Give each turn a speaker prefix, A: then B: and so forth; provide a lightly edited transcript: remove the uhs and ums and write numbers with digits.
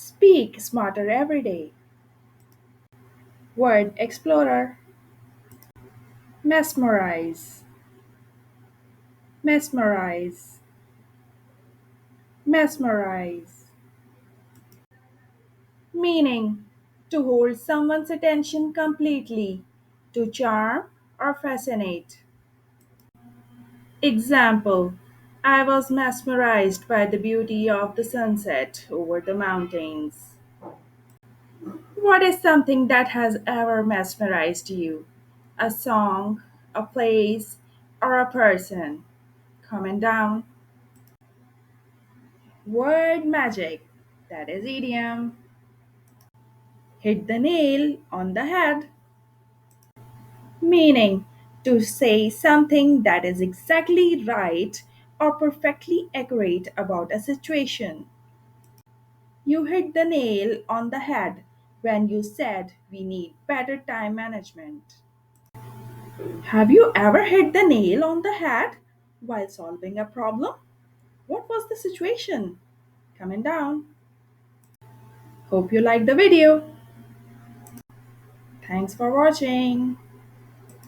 A: Speak smarter every day. Word explorer. Mesmerize. Mesmerize. Mesmerize. Meaning to hold someone's attention completely, to charm or fascinate. Example: I was mesmerized by the beauty of the sunset over the mountains. What is something that has ever mesmerized you? A song, a place, or a person? Comment down. Word magic. That is idiom. Hit the nail on the head. Meaning to say something that is exactly right or perfectly accurate about a situation. You hit the nail on the head when you said we need better time management. Have you ever hit the nail on the head while solving a problem? What was the situation? Comment down. Hope you liked the video. Thanks for watching.